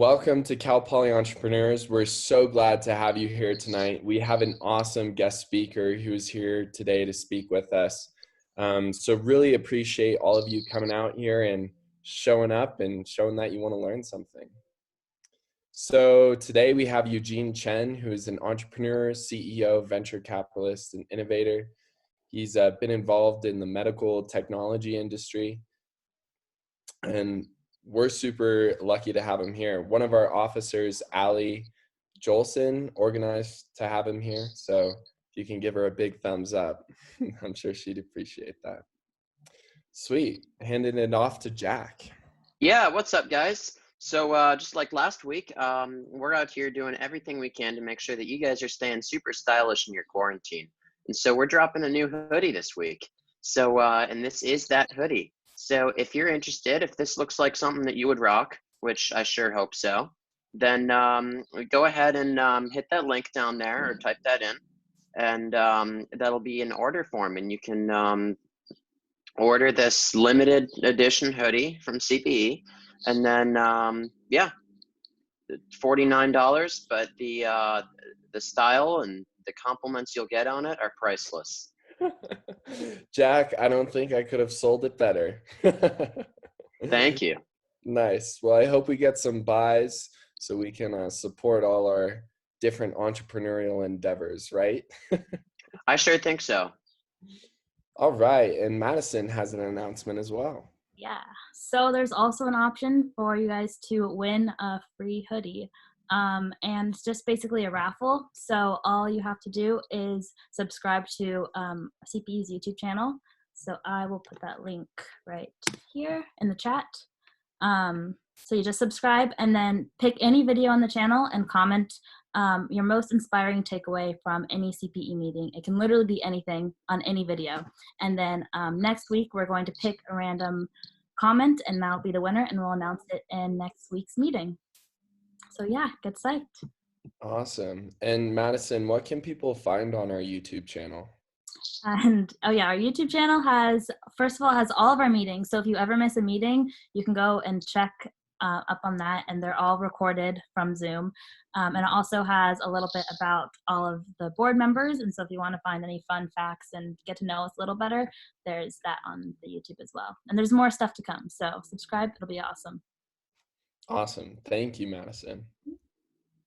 welcome to Cal Poly Entrepreneurs. We're so glad to have you here tonight. We have an awesome guest speaker who's here today to speak with us. So really appreciate all of you coming out here and showing up and showing that you want to learn something. So today we have Eugene Chen, who is an entrepreneur, CEO, venture capitalist, and innovator. He's been involved in the medical technology industry, and we're super lucky to have him here. One of our officers, Allie Jolson, organized to have him here. So if you can give her a big thumbs up, I'm sure she'd appreciate that. Sweet. Handing it off to Jack. Yeah, what's up, guys? So just like last week, we're out here doing everything we can to make sure that you guys are staying super stylish in your quarantine. And so we're dropping a new hoodie this week. So, and this is that hoodie. So if you're interested, if this looks like something that you would rock, which I sure hope so, then go ahead and hit that link down there or type that in. And that'll be an order form, and you can order this limited edition hoodie from CPE. And then, yeah, $49, but the style and the compliments you'll get on it are priceless. Jack, I don't think I could have sold it better. Thank you. Nice. Well, I hope we get some buys so we can support all our different entrepreneurial endeavors, right? I sure think so. All right. And Madison has an announcement as well. Yeah. So there's also an option for you guys to win a free hoodie. And it's just basically a raffle. So all you have to do is subscribe to CPE's YouTube channel. So I will put that link right here in the chat. So you just subscribe and then pick any video on the channel and comment your most inspiring takeaway from any CPE meeting. It can literally be anything on any video. And then next week, we're going to pick a random comment, and that'll be the winner, and we'll announce it in next week's meeting. So yeah, get psyched. Awesome. And Madison, what can people find on our YouTube channel? And oh yeah, our YouTube channel has, first of all, has all of our meetings. So if you ever miss a meeting, you can go and check up on that, and they're all recorded from Zoom. And it also has a little bit about all of the board members. And so if you want to find any fun facts and get to know us a little better, there's that on the YouTube as well. And there's more stuff to come. So subscribe, it'll be awesome. Awesome. Thank you, Madison.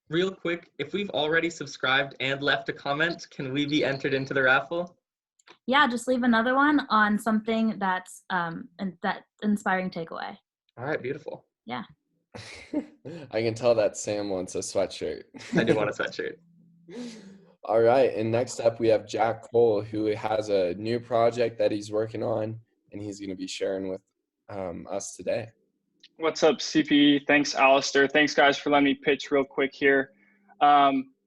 Real quick, if we've already subscribed and left a comment, can we be entered into the raffle? Yeah, just leave another one on something that's that inspiring takeaway. All right, beautiful. Yeah. I can tell that Sam wants a sweatshirt. I do want a sweatshirt. All right. And next up, we have Jack Cole, who has a new project that he's working on, and he's going to be sharing with us today. What's up, CPE? Thanks, Alistair. Thanks, guys, for letting me pitch real quick here.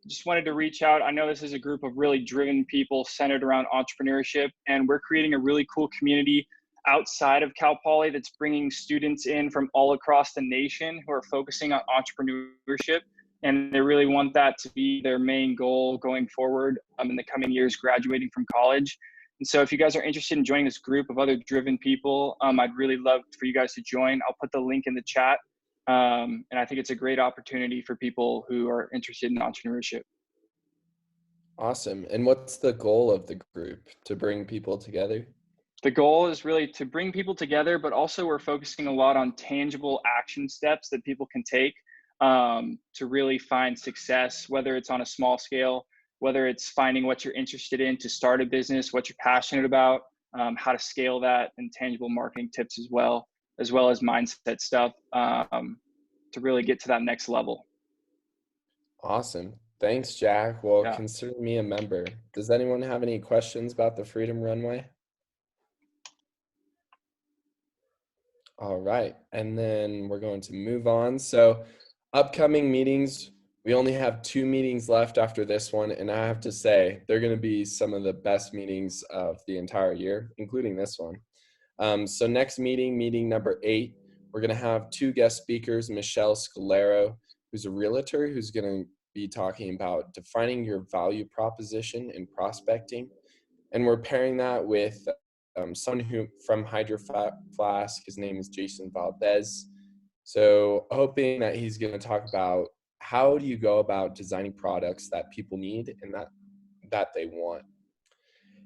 Just wanted to reach out. I know this is a group of really driven people centered around entrepreneurship, and we're creating a really cool community outside of Cal Poly that's bringing students in from all across the nation who are focusing on entrepreneurship, and they really want that to be their main goal going forward in the coming years graduating from college. And so if you guys are interested in joining this group of other driven people, I'd really love for you guys to join. I'll put the link in the chat. And I think it's a great opportunity for people who are interested in entrepreneurship. Awesome. And what's the goal of the group? To bring people together? The goal is really to bring people together, but also we're focusing a lot on tangible action steps that people can take to really find success, whether it's on a small scale, whether it's finding what you're interested in to start a business, what you're passionate about, how to scale that, and tangible marketing tips as well as mindset stuff to really get to that next level. Awesome. Thanks, Jack. Well, Yeah. Consider me a member. Does anyone have any questions about the Freedom Runway? All right. And then we're going to move on. So upcoming meetings, we only have 2 meetings left after this one. And I have to say, they're going to be some of the best meetings of the entire year, including this one. So next meeting number 8, we're going to have 2 guest speakers, Michelle Scalero, who's a realtor, who's going to be talking about defining your value proposition in prospecting. And we're pairing that with someone who from Hydro Flask. His name is Jason Valdez. So hoping that he's going to talk about how do you go about designing products that people need and that they want.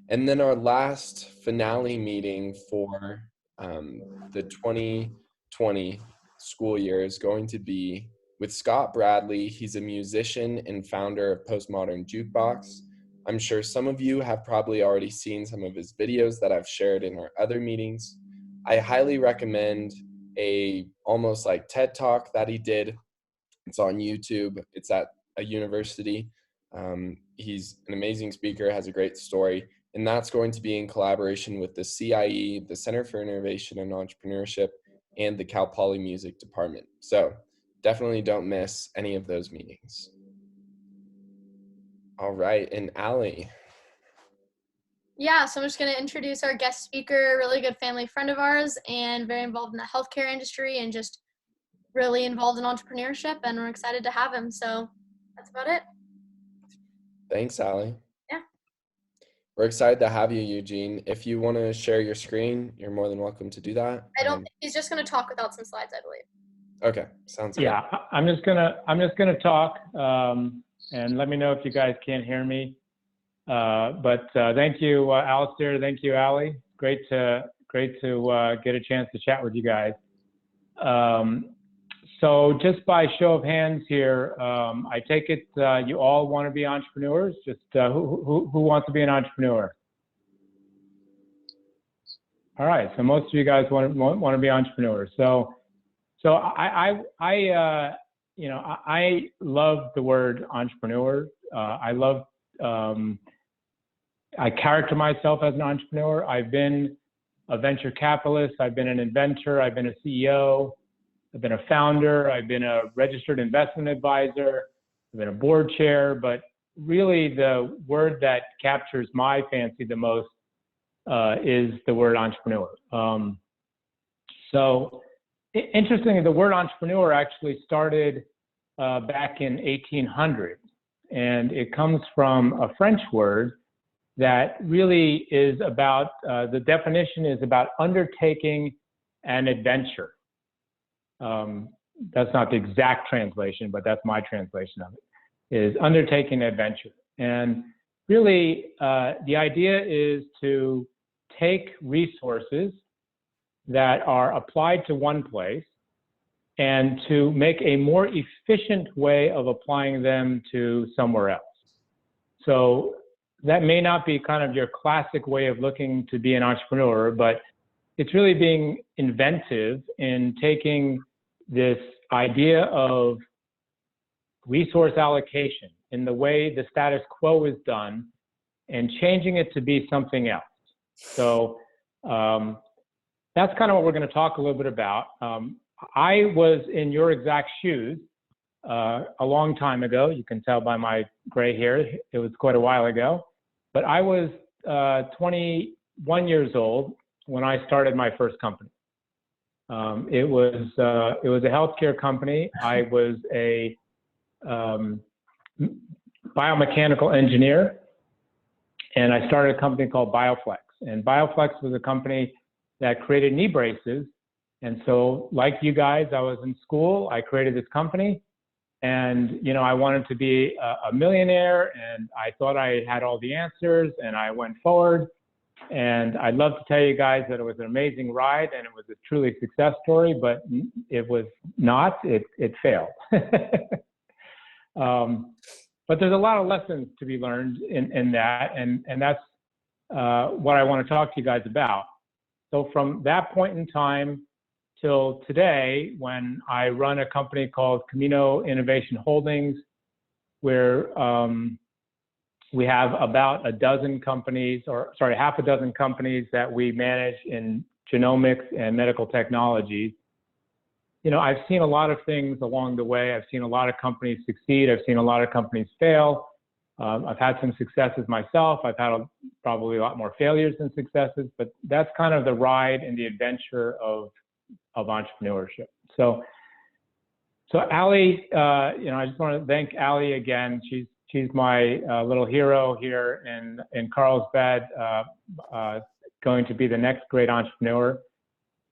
And then our last finale meeting for the 2020 school year is going to be with Scott Bradley. He's a musician and founder of Postmodern Jukebox. I'm sure some of you have probably already seen some of his videos that I've shared in our other meetings. I highly recommend a almost like TED Talk that he did. It's on YouTube. It's at a university. He's an amazing speaker, has a great story, and that's going to be in collaboration with the CIE, the Center for Innovation and Entrepreneurship, and the Cal Poly Music Department. So definitely don't miss any of those meetings. All right, and Allie. Yeah, so I'm just going to introduce our guest speaker, really good family friend of ours, and very involved in the healthcare industry and just really involved in entrepreneurship, and we're excited to have him. So that's about it. Thanks, Allie. Yeah. We're excited to have you, Eugene. If you want to share your screen, you're more than welcome to do that. I don't think he's just going to talk without some slides, I believe. Okay, sounds good. Yeah, I'm just gonna talk, and let me know if you guys can't hear me. But thank you, Alistair. Thank you, Allie. Great to get a chance to chat with you guys. So just by show of hands here, I take it you all want to be entrepreneurs. Just who wants to be an entrepreneur? All right, so most of you guys want to be entrepreneurs. So I love the word entrepreneur. I character myself as an entrepreneur. I've been a venture capitalist. I've been an inventor. I've been a CEO. I've been a founder. I've been a registered investment advisor. I've been a board chair. But really, the word that captures my fancy the most is the word entrepreneur. So interestingly, the word entrepreneur actually started back in 1800, and it comes from a French word that really is about, the definition is about undertaking an adventure. That's not the exact translation, but that's my translation of it, is undertaking an adventure. And really, the idea is to take resources that are applied to one place and to make a more efficient way of applying them to somewhere else. So that may not be kind of your classic way of looking to be an entrepreneur, but it's really being inventive in taking this idea of resource allocation in the way the status quo is done and changing it to be something else. So that's kind of what we're going to talk a little bit about. I was in your exact shoes a long time ago. You can tell by my gray hair, it was quite a while ago. But I was 21 years old when I started my first company. It was a healthcare company. I was a biomechanical engineer, and I started a company called BioFlex. And BioFlex was a company that created knee braces. And so, like you guys, I was in school. I created this company, and I wanted to be a millionaire, and I thought I had all the answers, and I went forward. And I'd love to tell you guys that it was an amazing ride, and it was a truly success story, but it was not. It failed. But there's a lot of lessons to be learned in that, and that's what I want to talk to you guys about. So from that point in time till today, when I run a company called Camino Innovation Holdings, where we have about half a dozen companies that we manage in genomics and medical technologies. I've seen a lot of things along the way. I've seen a lot of companies succeed. I've seen a lot of companies fail. I've had some successes myself. I've had probably a lot more failures than successes, but that's kind of the ride and the adventure of entrepreneurship. So Allie, I just want to thank Allie again. She's my little hero here in Carlsbad, going to be the next great entrepreneur.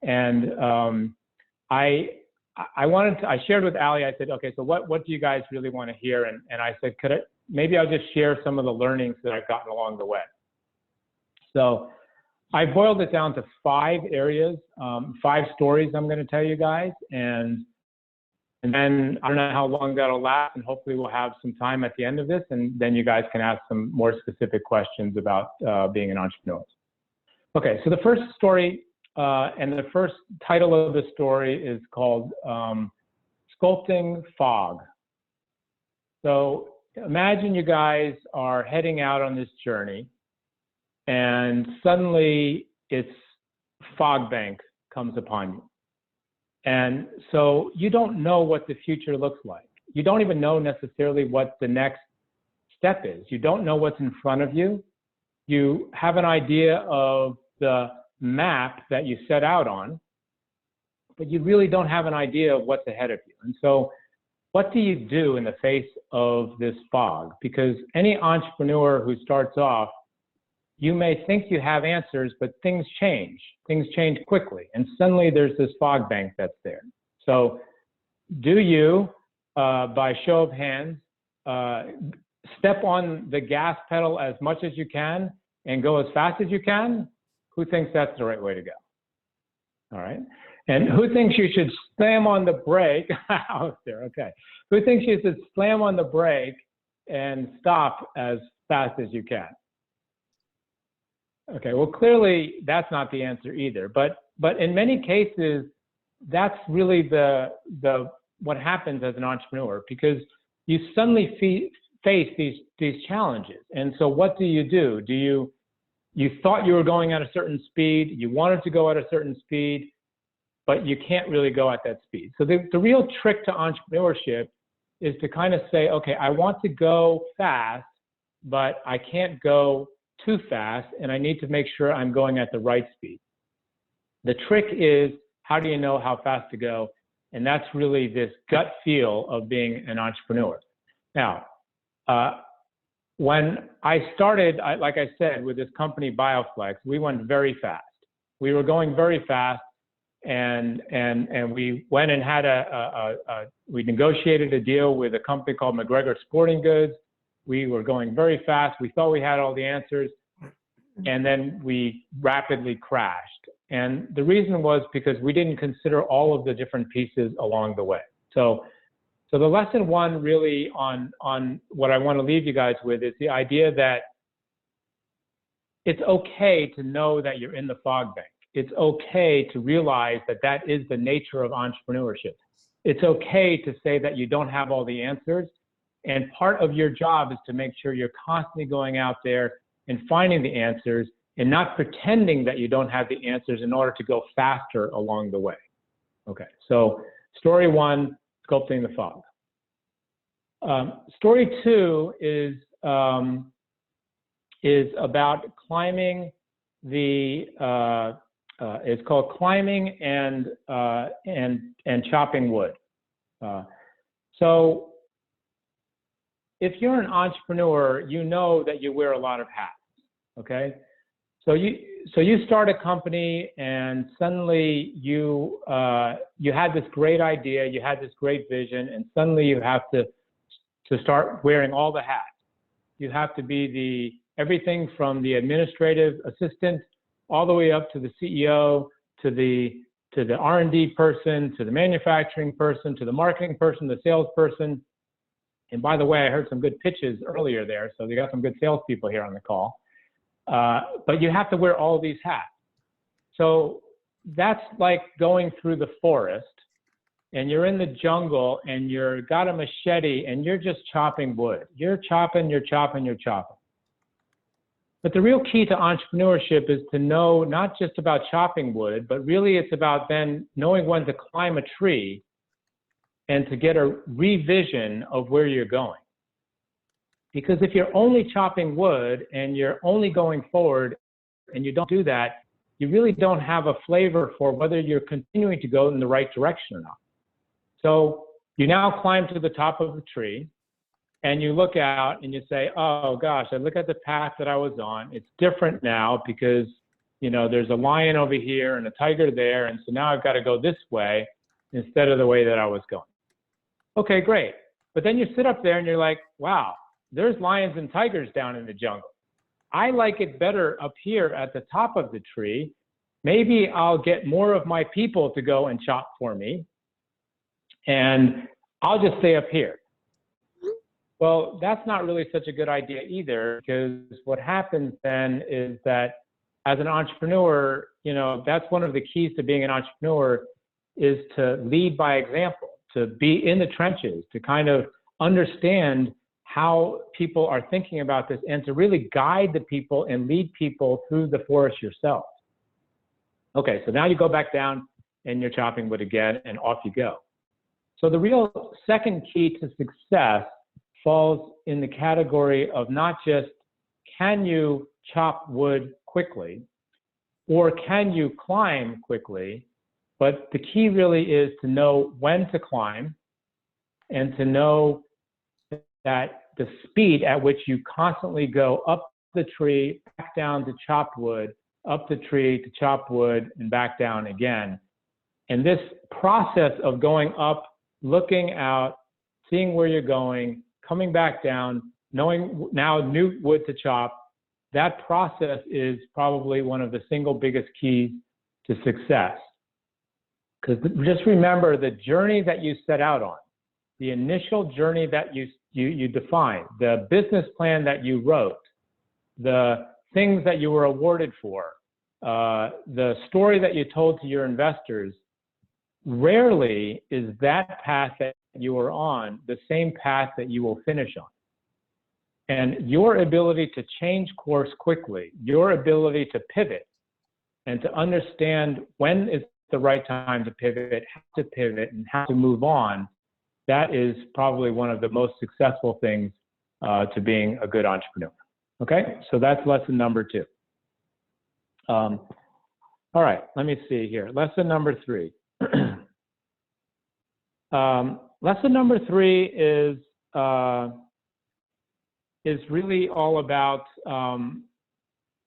And I I shared with Ali, I said, okay, so what do you guys really want to hear? And I said, maybe I'll just share some of the learnings that I've gotten along the way. So I boiled it down to 5 areas, 5 stories I'm going to tell you guys. And then I don't know how long that'll last, and hopefully we'll have some time at the end of this, and then you guys can ask some more specific questions about being an entrepreneur. Okay, so the first story, and the first title of the story is called Sculpting Fog. So imagine you guys are heading out on this journey, and suddenly it's fog bank comes upon you. And so you don't know what the future looks like. You don't even know necessarily what the next step is. You don't know what's in front of you. You have an idea of the map that you set out on, but you really don't have an idea of what's ahead of you. And so what do you do in the face of this fog? Because any entrepreneur who starts off, you may think you have answers, but things change. Things change quickly, and suddenly there's this fog bank that's there. So do you, by show of hands, step on the gas pedal as much as you can and go as fast as you can? Who thinks that's the right way to go? All right. And who thinks you should slam on the brake? There, okay. Who thinks you should slam on the brake and stop as fast as you can? Okay, well, clearly that's not the answer either. But in many cases, that's really what happens as an entrepreneur, because you suddenly face these challenges. And so what do? You thought you were going at a certain speed, you wanted to go at a certain speed, but you can't really go at that speed. So the real trick to entrepreneurship is to kind of say, okay, I want to go fast, but I can't go too fast, and I need to make sure I'm going at the right speed. The trick is, how do you know how fast to go? And that's really this gut feel of being an entrepreneur. Now, when I started, like I said, with this company BioFlex, we went very fast. We were going very fast, and we went and had we negotiated a deal with a company called McGregor Sporting Goods. We were going very fast. We thought we had all the answers, and then we rapidly crashed. And the reason was because we didn't consider all of the different pieces along the way. So the lesson 1 really on what I want to leave you guys with is the idea that it's okay to know that you're in the fog bank. It's okay to realize that that is the nature of entrepreneurship. It's okay to say that you don't have all the answers. And part of your job is to make sure you're constantly going out there and finding the answers, and not pretending that you don't have the answers in order to go faster along the way. Okay, so story 1, sculpting the fog. Story 2 is about climbing it's called climbing and chopping wood. So if you're an entrepreneur, you know that you wear a lot of hats, okay? So you start a company, and suddenly you had this great idea, you had this great vision, and suddenly you have to start wearing all the hats. You have to be everything from the administrative assistant all the way up to the CEO, to the R&D person, to the manufacturing person, to the marketing person, the salesperson. And by the way, I heard some good pitches earlier there, so we got some good salespeople here on the call. But you have to wear all these hats. So that's like going through the forest, and you're in the jungle, and you've got a machete, and you're just chopping wood. You're chopping, you're chopping, you're chopping. But the real key to entrepreneurship is to know not just about chopping wood, but really it's about then knowing when to climb a tree and to get a revision of where you're going. Because if you're only chopping wood and you're only going forward and you don't do that, you really don't have a flavor for whether you're continuing to go in the right direction or not. So you now climb to the top of the tree, and you look out and you say, oh gosh, I look at the path that I was on. It's different now because, you know, there's a lion over here and a tiger there, and so now I've got to go this way. instead of the way that I was going. Okay, great. But then you sit up there and you're like, wow, there's lions and tigers down in the jungle. I like it better up here at the top of the tree. Maybe I'll get more of my people to go and chop for me, and I'll just stay up here. Well, that's not really such a good idea either, because what happens then is that as an entrepreneur, you know, that's one of the keys to being an entrepreneur, is to lead by example, to be in the trenches, to kind of understand how people are thinking about this, and to really guide the people and lead people through the forest yourself. Okay, so now you go back down and you're chopping wood again, and off you go. So the real second key to success falls in the category of not just can you chop wood quickly or can you climb quickly, but the key really is to know when to climb and to know that the speed at which you constantly go up the tree, back down to chop wood, up the tree to chop wood, and back down again. And this process of going up, looking out, seeing where you're going, coming back down, knowing now new wood to chop, that process is probably one of the single biggest keys to success. Because just remember the journey that you set out on, the initial journey that you defined, the business plan that you wrote, the things that you were awarded for, the story that you told to your investors. Rarely is that path that you are on the same path that you will finish on. And your ability to change course quickly, your ability to pivot and to understand when is the right time to pivot, how to pivot, and how to move on, that is probably one of the most successful things to being a good entrepreneur. Okay, so that's lesson number 2. All right, let me see here. Lesson number 3. Lesson number 3 is really all about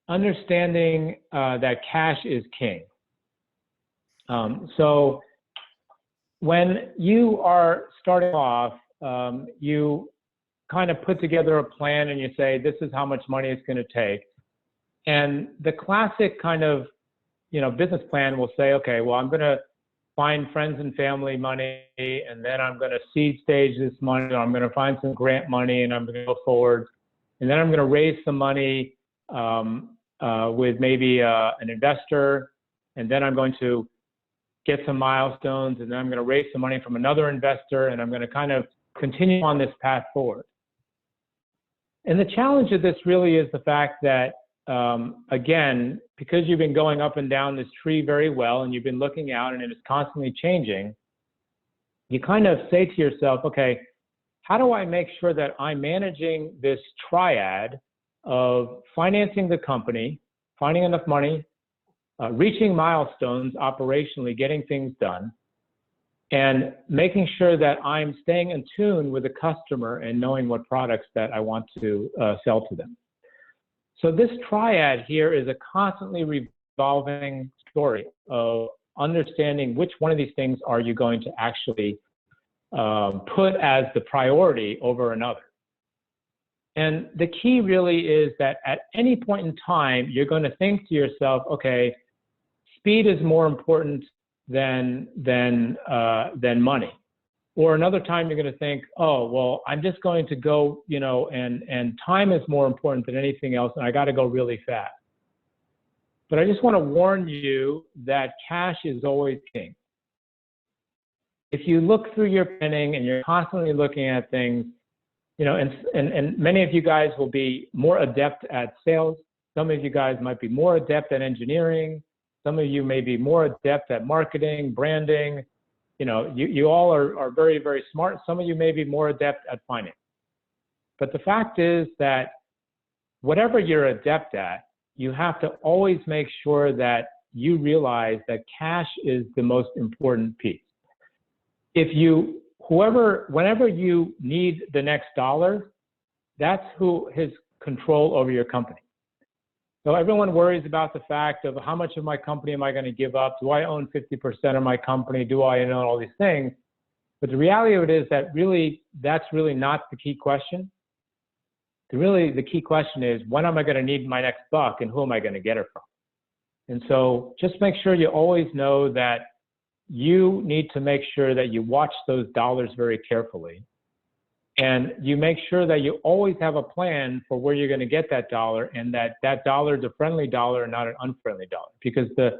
understanding that cash is king. So when you are starting off, you kind of put together a plan and you say, this is how much money it's going to take. And the classic kind of, you know, business plan will say, okay, well, I'm going to find friends and family money, and then I'm going to seed stage this money, or I'm going to find some grant money, and I'm going to go forward. And then I'm going to raise some money with maybe an investor, and then I'm going to get some milestones, and then I'm going to raise some money from another investor, and I'm going to kind of continue on this path forward. And the challenge of this really is the fact that, again, because you've been going up and down this tree very well, and you've been looking out and it is constantly changing, you kind of say to yourself, okay, how do I make sure that I'm managing this triad of financing the company, finding enough money, reaching milestones operationally, getting things done, and making sure that I'm staying in tune with the customer and knowing what products that I want to sell to them. So this triad here is a constantly revolving story of understanding which one of these things are you going to actually put as the priority over another. And the key really is that at any point in time, you're going to think to yourself, okay, speed is more important than money. Or another time you're going to think, oh, well, I'm just going to go, you know, and time is more important than anything else, and I got to go really fast. But I just want to warn you that cash is always king. If you look through your planning and you're constantly looking at things, you know, and many of you guys will be more adept at sales. Some of you guys might be more adept at engineering. Some of you may be more adept at marketing, branding. You know, you all are very, very smart. Some of you may be more adept at finance. But the fact is that whatever you're adept at, you have to always make sure that you realize that cash is the most important piece. Whenever you need the next dollar, that's who has control over your company. So everyone worries about the fact of how much of my company am I going to give up? Do I own 50% of my company? Do I own all these things? But the reality of it is that that's really not the key question. The key question is, when am I going to need my next buck and who am I going to get it from? And so just make sure you always know that you need to make sure that you watch those dollars very carefully. And you make sure that you always have a plan for where you're going to get that dollar, and that dollar is a friendly dollar and not an unfriendly dollar. Because the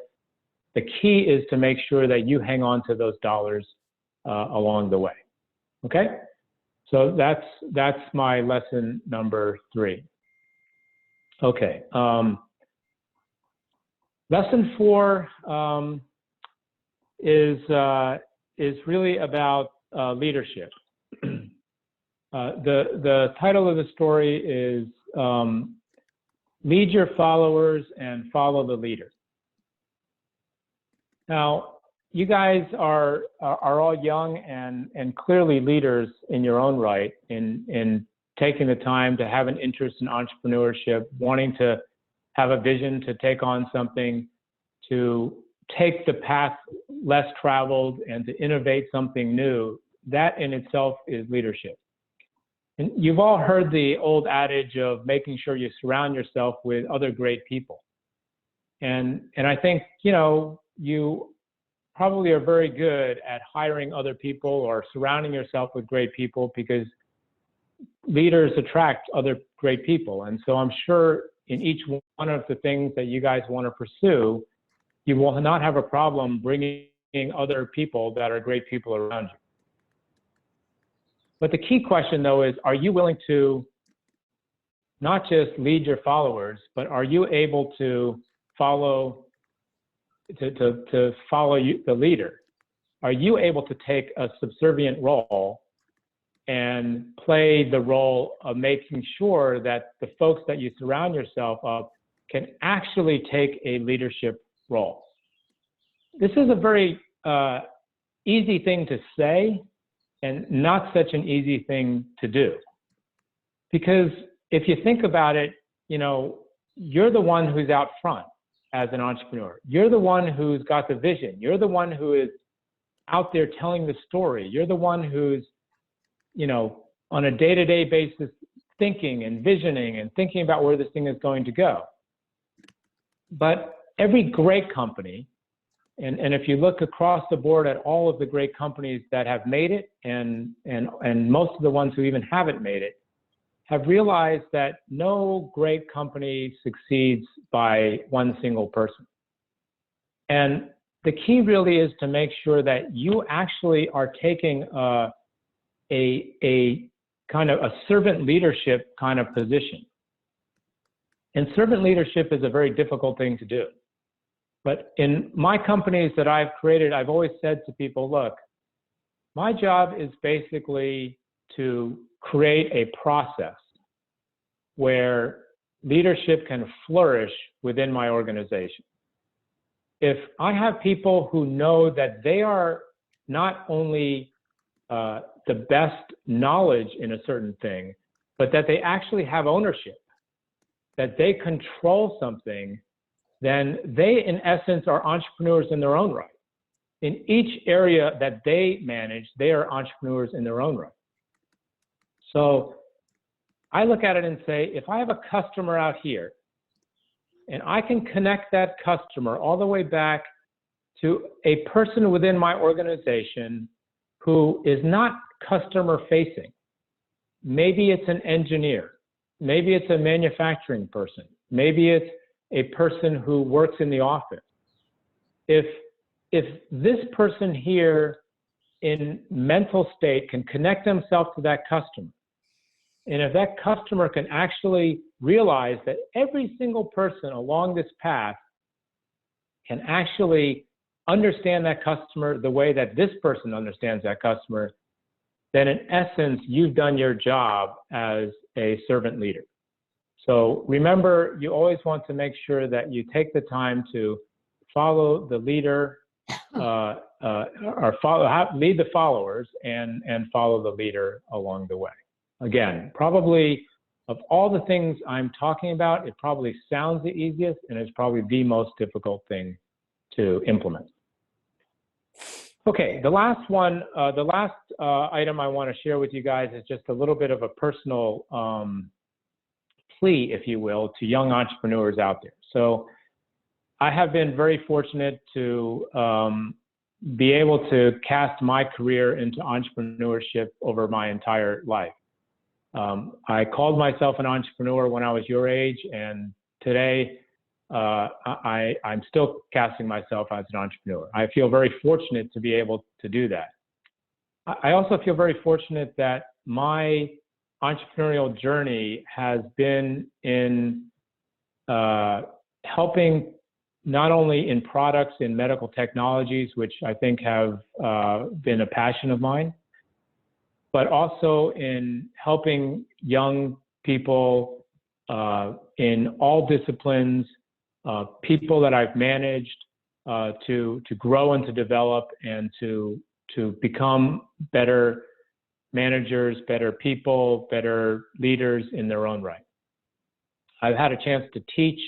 key is to make sure that you hang on to those dollars along the way. Okay? So that's my lesson number 3. Okay. Lesson 4 is really about leadership. The title of the story is Lead Your Followers and Follow the Leader. Now, you guys are all young and clearly leaders in your own right, in taking the time to have an interest in entrepreneurship, wanting to have a vision to take on something, to take the path less traveled and to innovate something new. That in itself is leadership. And you've all heard the old adage of making sure you surround yourself with other great people. And I think, you probably are very good at hiring other people or surrounding yourself with great people, because leaders attract other great people. And so I'm sure in each one of the things that you guys want to pursue, you will not have a problem bringing other people that are great people around you. But the key question, though, is, are you willing to not just lead your followers, but are you able to follow the leader? Are you able to take a subservient role and play the role of making sure that the folks that you surround yourself of can actually take a leadership role? This is a very easy thing to say and not such an easy thing to do. Because if you think about it, you're the one who's out front as an entrepreneur. You're the one who's got the vision. You're the one who is out there telling the story. You're the one who's, on a day-to-day basis, thinking and visioning and thinking about where this thing is going to go. But every great company, and if you look across the board at all of the great companies that have made it, and most of the ones who even haven't made it, have realized that no great company succeeds by one single person. And the key really is to make sure that you actually are taking a kind of a servant leadership kind of position. And servant leadership is a very difficult thing to do. But in my companies that I've created, I've always said to people, look, my job is basically to create a process where leadership can flourish within my organization. If I have people who know that they are not only the best knowledge in a certain thing, but that they actually have ownership, that they control something, then they, in essence, are entrepreneurs in their own right. In each area that they manage, they are entrepreneurs in their own right. So I look at it and say, if I have a customer out here, and I can connect that customer all the way back to a person within my organization who is not customer facing. Maybe it's an engineer. Maybe it's a manufacturing person. Maybe it's a person who works in the office. If this person here in mental state can connect themselves to that customer, and if that customer can actually realize that every single person along this path can actually understand that customer the way that this person understands that customer, then in essence, you've done your job as a servant leader. So remember, you always want to make sure that you take the time to follow the leader, lead the followers and follow the leader along the way. Again, probably of all the things I'm talking about, it probably sounds the easiest and it's probably the most difficult thing to implement. Okay, the last one, item I want to share with you guys is just a little bit of a personal plea, if you will, to young entrepreneurs out there. So I have been very fortunate to be able to cast my career into entrepreneurship over my entire life. I called myself an entrepreneur when I was your age, and today I'm still casting myself as an entrepreneur. I feel very fortunate to be able to do that. I also feel very fortunate that my entrepreneurial journey has been in helping not only in products in medical technologies, which I think have been a passion of mine, but also in helping young people in all disciplines, people that I've managed to grow and to develop and to become better managers, better people, better leaders in their own right. I've had a chance to teach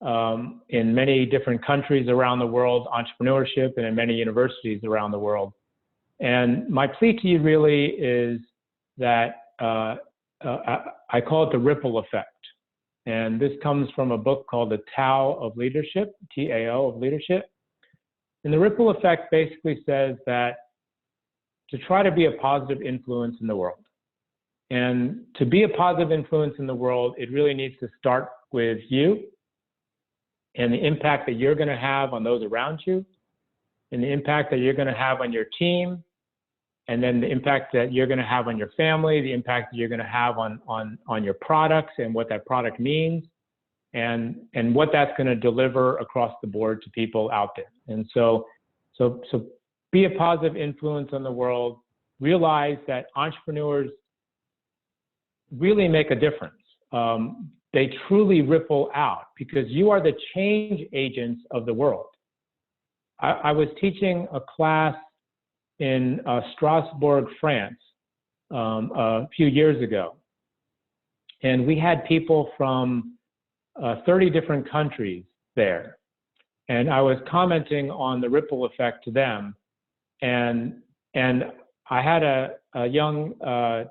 in many different countries around the world, entrepreneurship, and in many universities around the world. And my plea to you really is that I call it the ripple effect. And this comes from a book called The Tao of Leadership, T-A-O of Leadership. And the ripple effect basically says that to try to be a positive influence in the world. And to be a positive influence in the world, it really needs to start with you and the impact that you're going to have on those around you, and the impact that you're going to have on your team, and then the impact that you're going to have on your family, the impact that you're going to have on your products and what that product means, and what that's going to deliver across the board to people out there. And so be a positive influence on the world. Realize that entrepreneurs really make a difference. They truly ripple out because you are the change agents of the world. I was teaching a class in Strasbourg, France, a few years ago. And we had people from 30 different countries there. And I was commenting on the ripple effect to them. And I had a young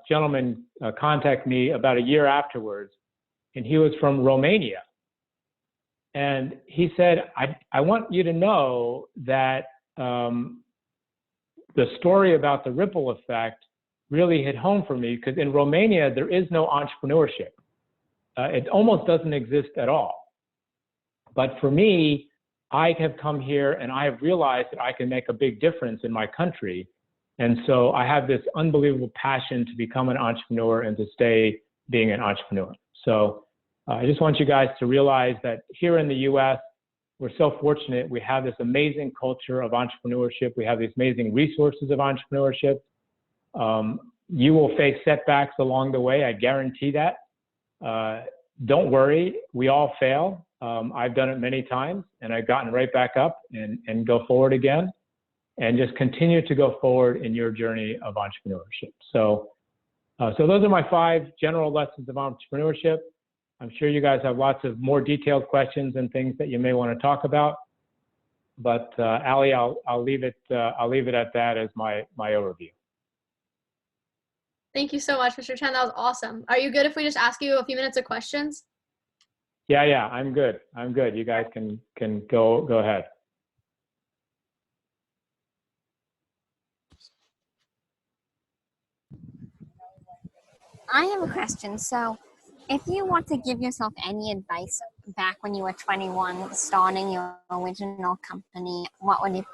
gentleman contact me about a year afterwards, and he was from Romania. And he said, I want you to know that the story about the ripple effect really hit home for me, because in Romania, there is no entrepreneurship. It almost doesn't exist at all. But for me, I have come here and I have realized that I can make a big difference in my country. And so I have this unbelievable passion to become an entrepreneur and to stay being an entrepreneur. So I just want you guys to realize that here in the US, we're so fortunate. We have this amazing culture of entrepreneurship. We have these amazing resources of entrepreneurship. You will face setbacks along the way. I guarantee that. Don't worry, we all fail. I've done it many times, and I've gotten right back up and go forward again, and just continue to go forward in your journey of entrepreneurship. So those are my 5 general lessons of entrepreneurship. I'm sure you guys have lots of more detailed questions and things that you may want to talk about. But Ali, I'll leave it at that as my overview. Thank you so much, Mr. Chen. That was awesome. Are you good if we just ask you a few minutes of questions? Yeah, I'm good. I'm good. You guys can go ahead. I have a question. So, if you want to give yourself any advice back when you were 21, starting your original company, what would it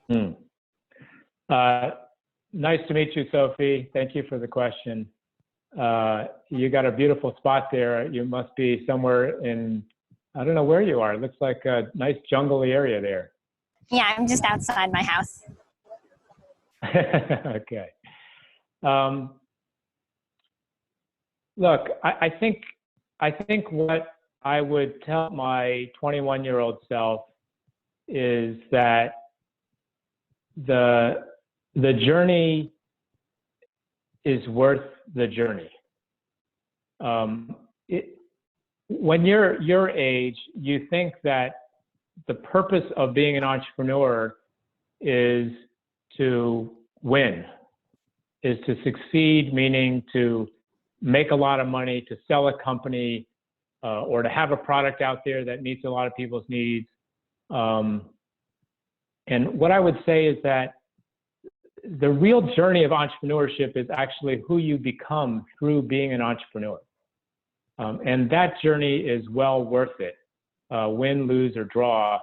be? Nice to meet you, Sophie. Thank you for the question. You got a beautiful spot there. You must be somewhere in, I don't know where you are. It looks like a nice jungly area there. Yeah, I'm just outside my house. Okay. Look, I think what I would tell my 21-year-old self is that the journey is worth the journey. when you're your age, you think that the purpose of being an entrepreneur is to win, is to succeed, meaning to make a lot of money, to sell a company, or to have a product out there that meets a lot of people's needs. And what I would say is that the real journey of entrepreneurship is actually who you become through being an entrepreneur. And that journey is well worth it, win, lose, or draw.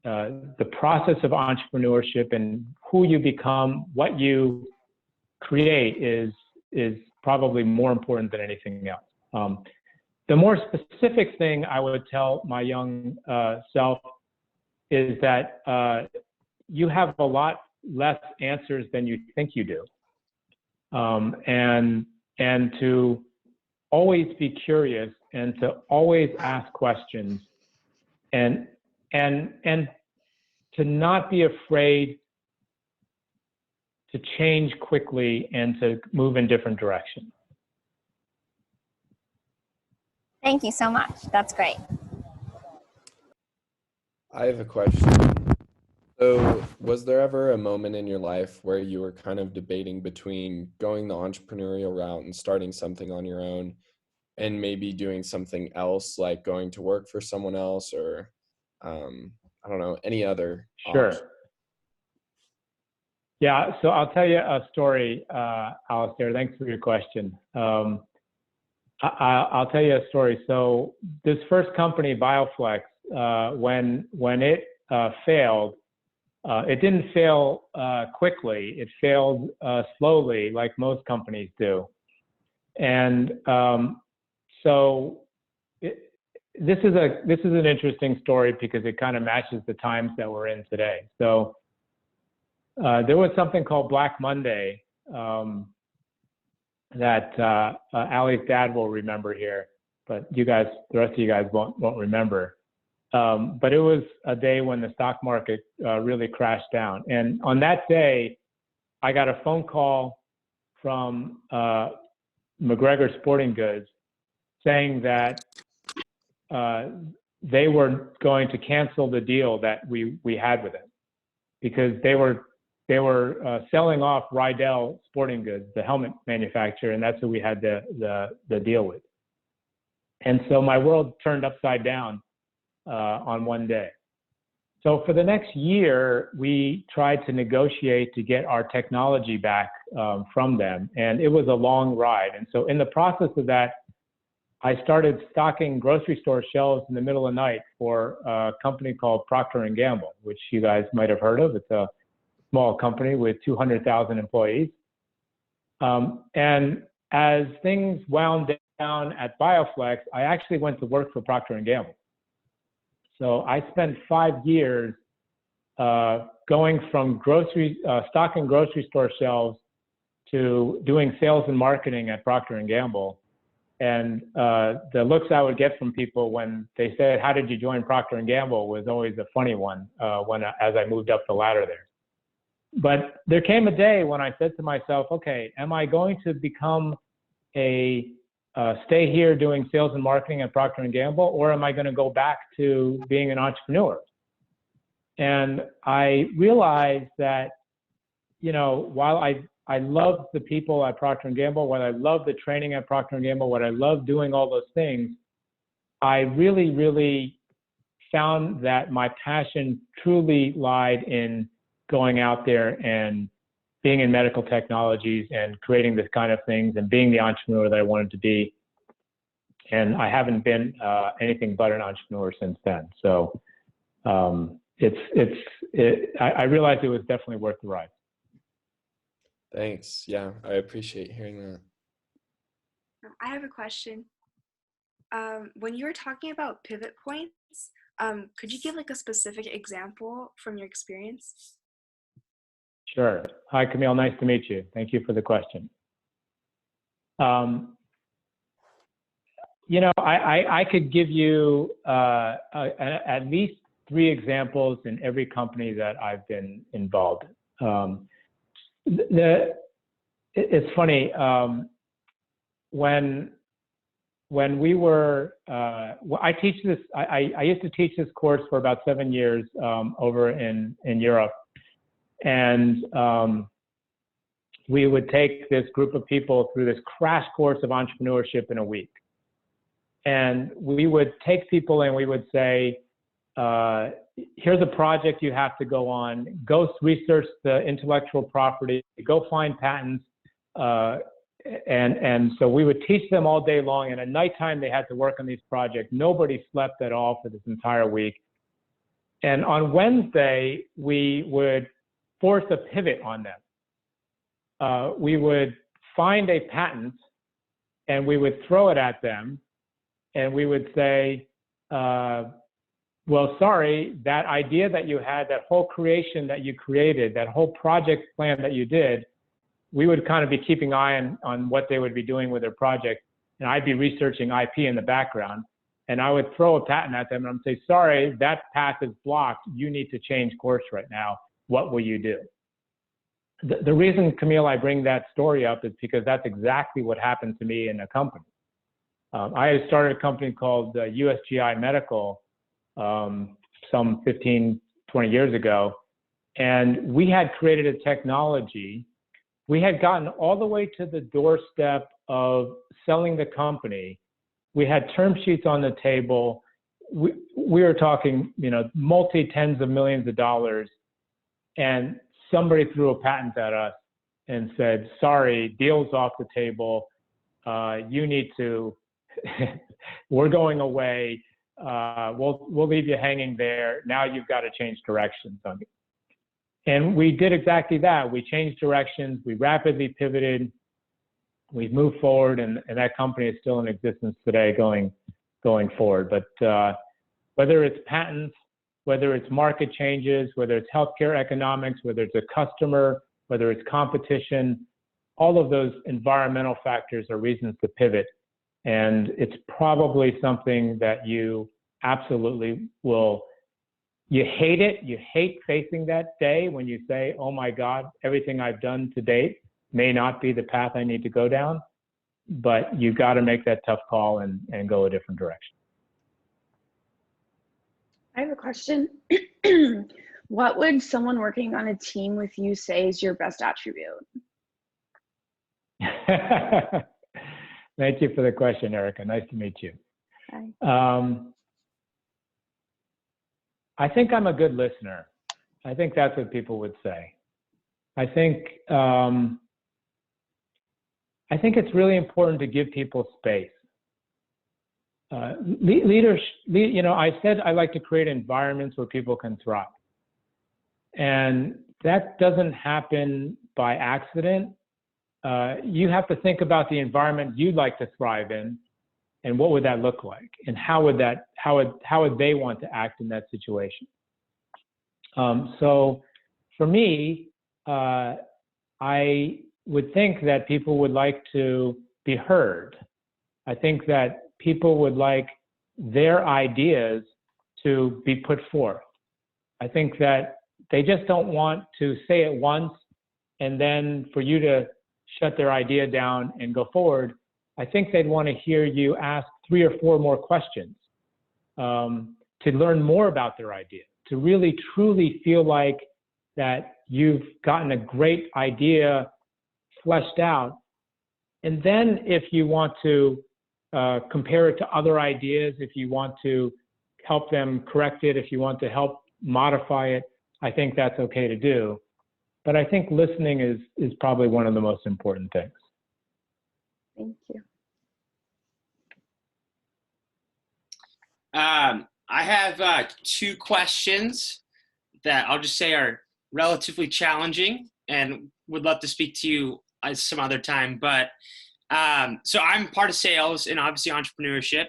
The process of entrepreneurship and who you become, what you create is probably more important than anything else. The more specific thing I would tell my young self is that you have a lot less answers than you think you do, and to always be curious and to always ask questions, and to not be afraid to change quickly and to move in different directions. Thank you so much. That's great. I have a question. So was there ever a moment in your life where you were kind of debating between going the entrepreneurial route and starting something on your own and maybe doing something else, like going to work for someone else, or I don't know, any other Sure. option? Yeah, so I'll tell you a story, Alistair. Thanks for your question. I'll tell you a story. So this first company, BioFlex, when it failed, it didn't fail quickly. It failed slowly, like most companies do. And so this is an interesting story because it kind of matches the times that we're in today. So there was something called Black Monday that Ali's dad will remember here, but you guys, the rest of you guys won't remember. But it was a day when the stock market really crashed down. And on that day, I got a phone call from McGregor Sporting Goods saying that they were going to cancel the deal that we had with them because they were selling off Rydell Sporting Goods, the helmet manufacturer, and that's who we had the deal with. And so my world turned upside down on one day. So for the next year, we tried to negotiate to get our technology back from them, and it was a long ride. And so in the process of that, I started stocking grocery store shelves in the middle of the night for a company called Procter & Gamble, which you guys might have heard of. It's a small company with 200,000 employees. And as things wound down at BioFlex, I actually went to work for Procter & Gamble. So I spent 5 years going from stocking grocery store shelves to doing sales and marketing at Procter & Gamble. And the looks I would get from people when they said, "How did you join Procter & Gamble?" was always a funny one as I moved up the ladder there. But there came a day when I said to myself, okay, am I going to become stay here doing sales and marketing at Procter & Gamble, or am I going to go back to being an entrepreneur? And I realized that, while I love the people at Procter & Gamble, while I love the training at Procter & Gamble, what I love doing all those things, I really, really found that my passion truly lied in going out there and being in medical technologies and creating this kind of things and being the entrepreneur that I wanted to be. And I haven't been anything but an entrepreneur since then. So I realized it was definitely worth the ride. Thanks. Yeah, I appreciate hearing that. I have a question. When you were talking about pivot points, could you give like a specific example from your experience? Sure. Hi, Camille. Nice to meet you. Thank you for the question. I could give you at least 3 examples in every company that I've been involved in. It's funny, when when we were, I teach this, I used to teach this course for about 7 years over in Europe. And we would take this group of people through this crash course of entrepreneurship in a week. And we would take people and we would say, here's a project you have to go on, go research the intellectual property, go find patents. And so we would teach them all day long, and at nighttime they had to work on these projects. Nobody slept at all for this entire week. And on Wednesday, we would force a pivot on them. We would find a patent and we would throw it at them, and we would say, well, sorry, that idea that you had, that whole creation that you created, that whole project plan that you did, we would kind of be keeping eye on what they would be doing with their project. And I'd be researching IP in the background. And I would throw a patent at them and I'd say, sorry, that path is blocked. You need to change course right now. What will you do? The reason, Camille, I bring that story up is because that's exactly what happened to me in a company. I had started a company called USGI Medical some 15, 20 years ago. And we had created a technology. We had gotten all the way to the doorstep of selling the company. We had term sheets on the table. We were talking, multi-tens of millions of dollars. And somebody threw a patent at us and said, sorry, deal's off the table. You need to, we're going away. We'll leave you hanging there. Now you've got to change directions on it. And we did exactly that. We changed directions. We rapidly pivoted. We've moved forward, and that company is still in existence today going forward. But whether it's patents, whether it's market changes, whether it's healthcare economics, whether it's a customer, whether it's competition, all of those environmental factors are reasons to pivot. And it's probably something that you absolutely will, you hate it. You hate facing that day when you say, oh my God, everything I've done to date may not be the path I need to go down, but you've got to make that tough call and go a different direction. I have a question. What would someone working on a team with you say is your best attribute? Thank you for the question, Erica. Nice to meet you. Hi. I think I'm a good listener. I think that's what people would say. I think it's really important to give people space. Leaders, I said I like to create environments where people can thrive. And that doesn't happen by accident. You have to think about the environment you'd like to thrive in, and what would that look like, and how would they want to act in that situation. So for me, I would think that people would like to be heard. I think that people would like their ideas to be put forth. I think that they just don't want to say it once and then for you to shut their idea down and go forward. I think they'd want to hear you ask 3 or 4 more questions to learn more about their idea, to really truly feel like that you've gotten a great idea fleshed out. And then if you want to compare it to other ideas, if you want to help them correct it, if you want to help modify it, I think that's okay to do. But I think listening is probably one of the most important things. Thank you. I have 2 questions that I'll just say are relatively challenging and would love to speak to you some other time. But so I'm part of sales and obviously entrepreneurship.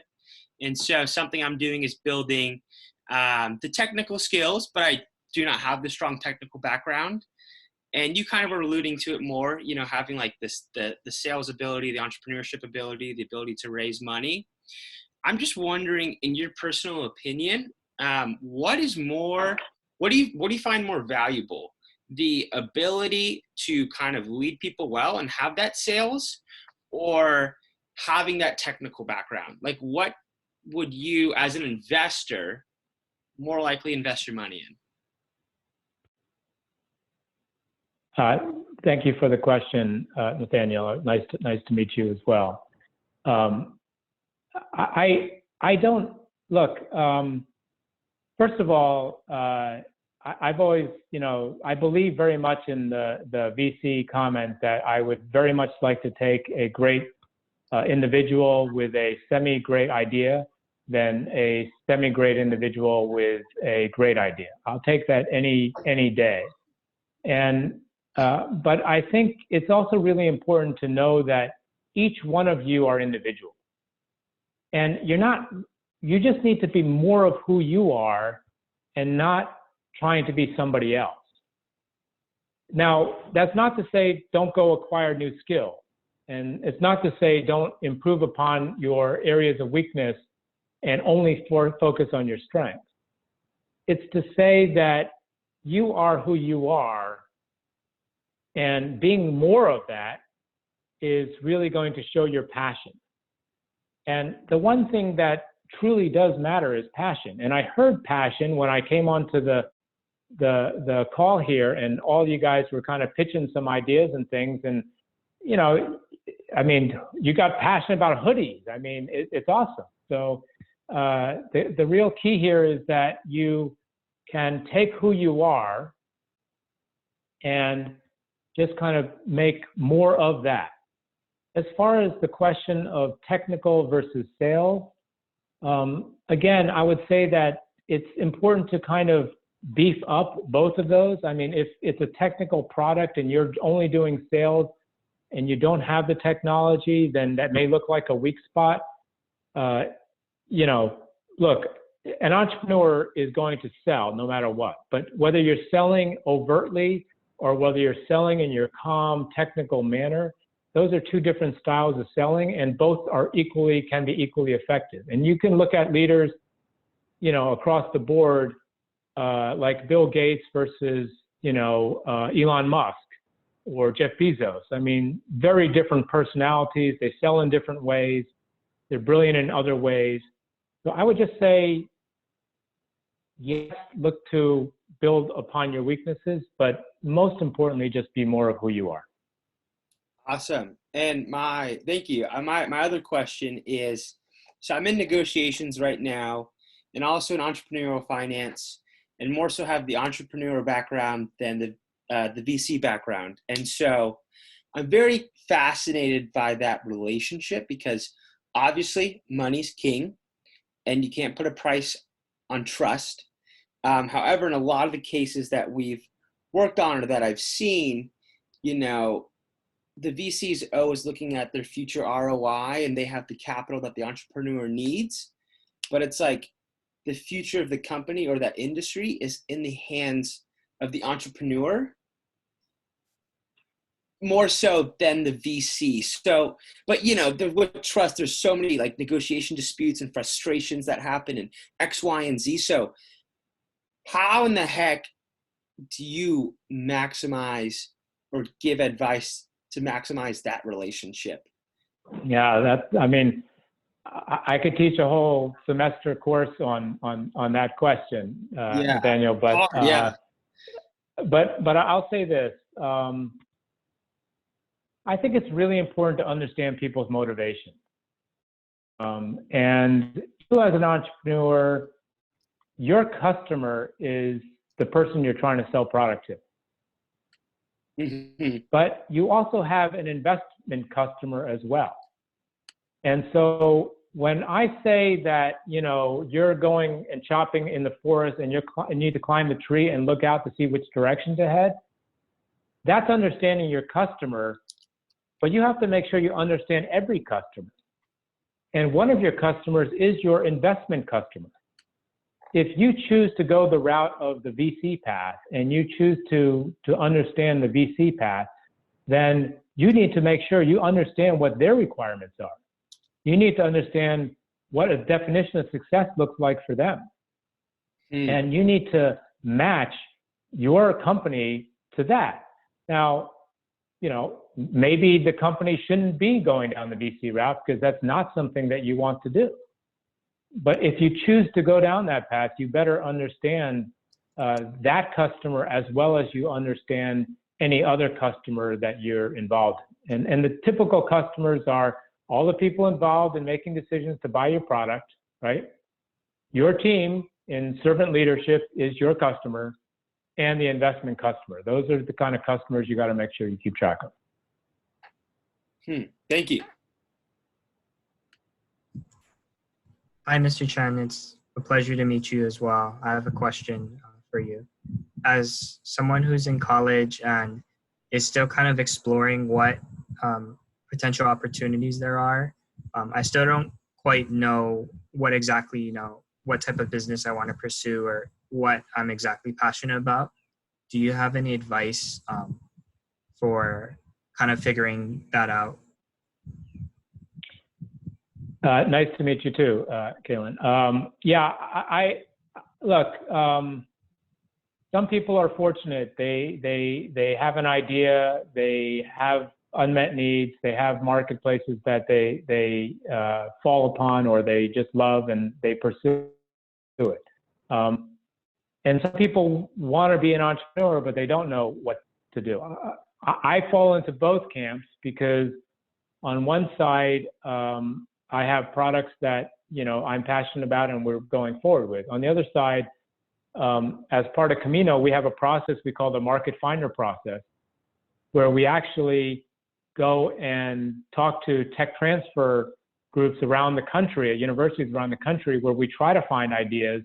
And so something I'm doing is building the technical skills, but I do not have the strong technical background. And you kind of were alluding to it more, having like the sales ability, the entrepreneurship ability, the ability to raise money. I'm just wondering, in your personal opinion, what do you find more valuable? The ability to kind of lead people well and have that sales, or having that technical background? Like, what would you, as an investor, more likely invest your money in? Thank you for the question, Nathaniel. Nice to meet you as well. I don't look. First of all, I've always, I believe very much in the VC comment that I would very much like to take a great individual with a semi-great idea than a semi-great individual with a great idea. I'll take that any day. And but I think it's also really important to know that each one of you are individual. And you just need to be more of who you are and not trying to be somebody else. Now, that's not to say don't go acquire new skills. And it's not to say don't improve upon your areas of weakness and only focus on your strengths. It's to say that you are who you are, and being more of that is really going to show your passion. And the one thing that truly does matter is passion. And I heard passion when I came onto the call here, and all you guys were kind of pitching some ideas and things. And, I mean, you got passionate about hoodies. I mean, it's awesome. So the real key here is that you can take who you are and just kind of make more of that. As far as the question of technical versus sales, again, I would say that it's important to kind of beef up both of those. I mean, if it's a technical product and you're only doing sales and you don't have the technology, then that may look like a weak spot. Look, an entrepreneur is going to sell no matter what, but whether you're selling overtly or whether you're selling in your calm, technical manner, those are two different styles of selling, and both can be equally effective. And you can look at leaders, across the board, like Bill Gates versus, Elon Musk or Jeff Bezos. I mean, very different personalities. They sell in different ways. They're brilliant in other ways. So I would just say, yes, look to build upon your weaknesses, but most importantly, just be more of who you are. Awesome. And thank you. My other question is, so I'm in negotiations right now and also in entrepreneurial finance, and more so have the entrepreneurial background than the VC background. And so I'm very fascinated by that relationship because obviously money's king and you can't put a price on trust. However, in a lot of the cases that we've worked on or that I've seen, the VCs are always looking at their future ROI and they have the capital that the entrepreneur needs. But it's like the future of the company or that industry is in the hands of the entrepreneur more so than the VC. So, but with trust, there's so many like negotiation disputes and frustrations that happen in X, Y, and Z. So how in the heck do you maximize or give advice to maximize that relationship? Yeah, I could teach a whole semester course on that question, Nathaniel. But but I'll say this: I think it's really important to understand people's motivation. And you, as an entrepreneur, your customer is the person you're trying to sell product to. Mm-hmm. But you also have an investment customer as well. And so when I say that, you're going and chopping in the forest and you need to climb the tree and look out to see which direction to head, that's understanding your customer, but you have to make sure you understand every customer. And one of your customers is your investment customer. If you choose to go the route of the VC path and you choose to understand the VC path, then you need to make sure you understand what their requirements are. You need to understand what a definition of success looks like for them. And you need to match your company to that. Now, maybe the company shouldn't be going down the VC route because that's not something that you want to do. But if you choose to go down that path, you better understand that customer as well as you understand any other customer that you're involved in. And the typical customers are all the people involved in making decisions to buy your product, right? Your team in servant leadership is your customer, and the investment customer. Those are the kind of customers you got to make sure you keep track of. Thank you. Hi, Mr. Chen. It's a pleasure to meet you as well. I have a question for you. As someone who's in college and is still kind of exploring what potential opportunities there are, I still don't quite know what exactly, what type of business I want to pursue or what I'm exactly passionate about. Do you have any advice for kind of figuring that out? Nice to meet you too, Kaylin. Yeah, look, some people are fortunate. They have an idea, they have unmet needs, they have marketplaces that they fall upon or they just love and they pursue it. And some people want to be an entrepreneur, but they don't know what to do. I fall into both camps because on one side, I have products that, I'm passionate about and we're going forward with. On the other side, as part of Camino, we have a process we call the market finder process, where we actually go and talk to tech transfer groups around the country, at universities around the country, where we try to find ideas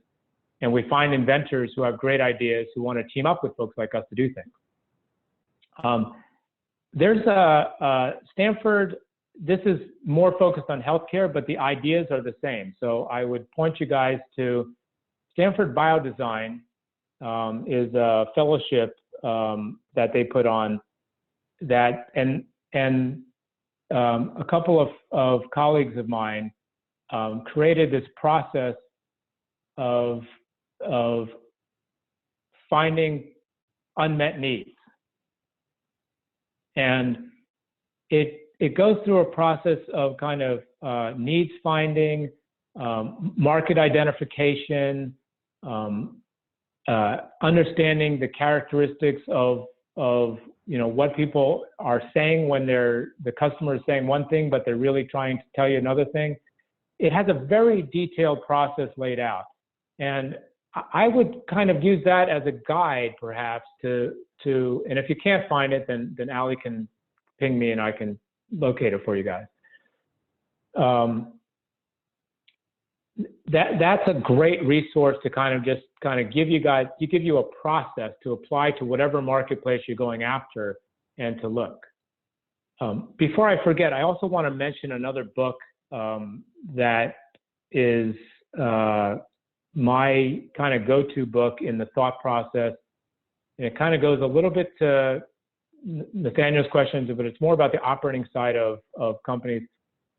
and we find inventors who have great ideas who want to team up with folks like us to do things. There's Stanford, this is more focused on healthcare, but the ideas are the same. So I would point you guys to Stanford Biodesign is a fellowship that they put on that, and a couple of colleagues of mine created this process of finding unmet needs. And it goes through a process of kind of needs finding, market identification, understanding the characteristics of what people are saying when the customer is saying one thing, but they're really trying to tell you another thing. It has a very detailed process laid out. And I would kind of use that as a guide, perhaps, and if you can't find it, then Ali can ping me and I can locate it for you guys. That's a great resource to give you a process to apply to whatever marketplace you're going after and to look. Before I forget, I also want to mention another book that is my kind of go-to book in the thought process. And it kind of goes a little bit to Nathaniel's questions, but it's more about the operating side of companies.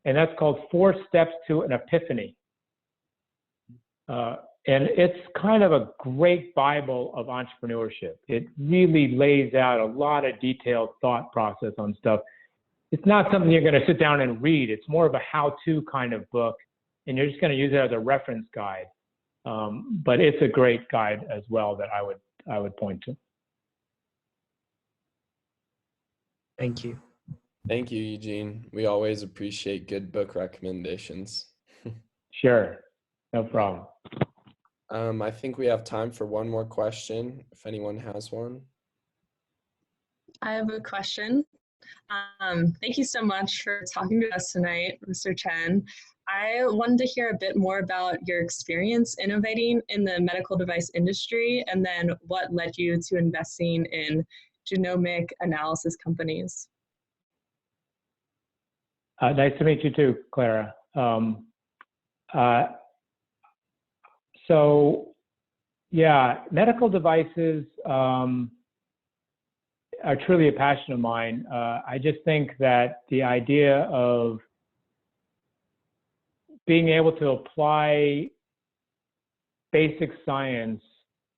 And that's called 4 Steps to an Epiphany. And it's kind of a great Bible of entrepreneurship. It really lays out a lot of detailed thought process on stuff. It's not something you're going to sit down and read. It's more of a how-to kind of book, and you're just going to use it as a reference guide. But it's a great guide as well that I would point to. Thank you. Thank you, Eugene. We always appreciate good book recommendations. Sure, no problem. I think we have time for one more question, if anyone has one. I have a question. Thank you so much for talking to us tonight, Mr. Chen. I wanted to hear a bit more about your experience innovating in the medical device industry, and then what led you to investing in genomic analysis companies. Nice to meet you too, Clara. So yeah, medical devices are truly a passion of mine. I just think that the idea of being able to apply basic science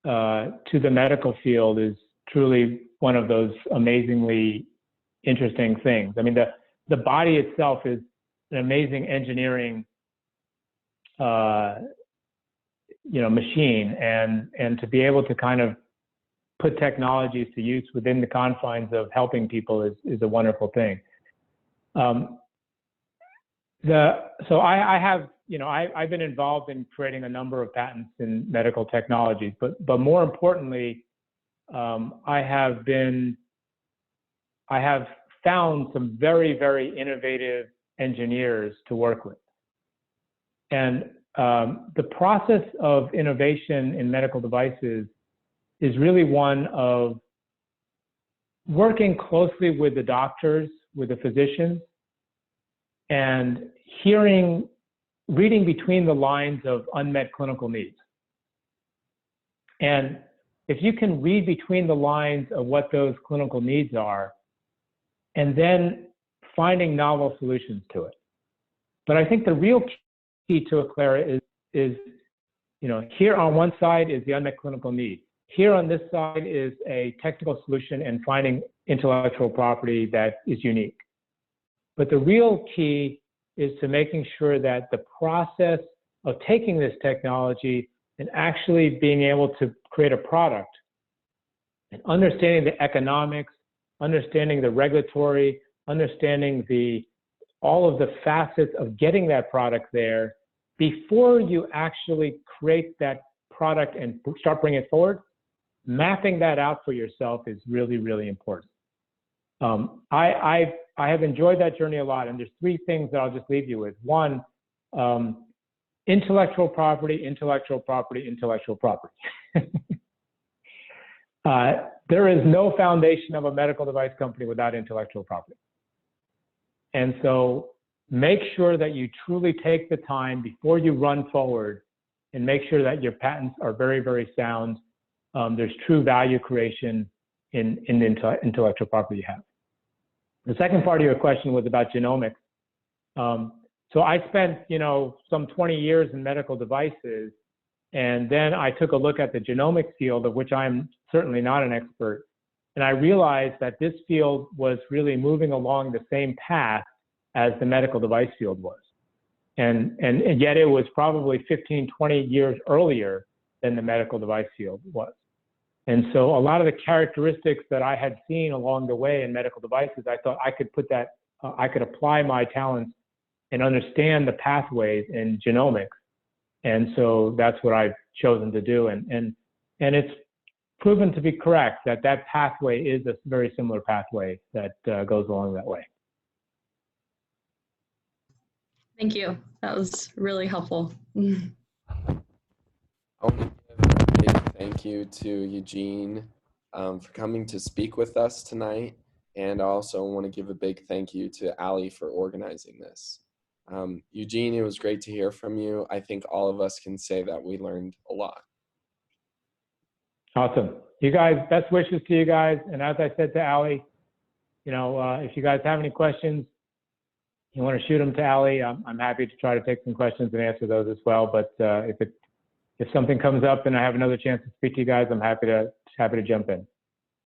to the medical field is truly one of those amazingly interesting things. I mean, the body itself is an amazing engineering machine, and to be able to kind of put technologies to use within the confines of helping people is a wonderful thing. So I have, I've been involved in creating a number of patents in medical technologies, but more importantly, I have found some very, very innovative engineers to work with. And the process of innovation in medical devices is really one of working closely with the doctors, with the physicians, and reading between the lines of unmet clinical needs. And if you can read between the lines of what those clinical needs are, and then finding novel solutions to it. But I think the real key to Aclara is here on one side is the unmet clinical need. Here on this side is a technical solution and finding intellectual property that is unique. But the real key is to making sure that the process of taking this technology and actually being able to create a product and understanding the economics, understanding the regulatory, understanding all of the facets of getting that product there before you actually create that product and start bringing it forward, mapping that out for yourself is really, really important. I have enjoyed that journey a lot, and there's three things that I'll just leave you with. One, intellectual property, intellectual property, intellectual property. There is no foundation of a medical device company without intellectual property. And so make sure that you truly take the time before you run forward and make sure that your patents are very, very sound. There's true value creation in the intellectual property you have. The second part of your question was about genomics. So I spent, some 20 years in medical devices, and then I took a look at the genomics field, of which I'm certainly not an expert. And I realized that this field was really moving along the same path as the medical device field was. And yet it was probably 15, 20 years earlier than the medical device field was. And so a lot of the characteristics that I had seen along the way in medical devices, I thought I could I could apply my talents and understand the pathways in genomics. And so that's what I've chosen to do. And it's proven to be correct that pathway is a very similar pathway that goes along that way. Thank you. That was really helpful. I want to give a big thank you to Eugene for coming to speak with us tonight. And I also want to give a big thank you to Ali for organizing this. Eugene, it was great to hear from you. I think all of us can say that we learned a lot. Awesome. You guys, best wishes to you guys. And as I said to Ali, if you guys have any questions, you want to shoot them to Ali. I'm happy to try to take some questions and answer those as well. But if something comes up and I have another chance to speak to you guys, I'm happy to jump in.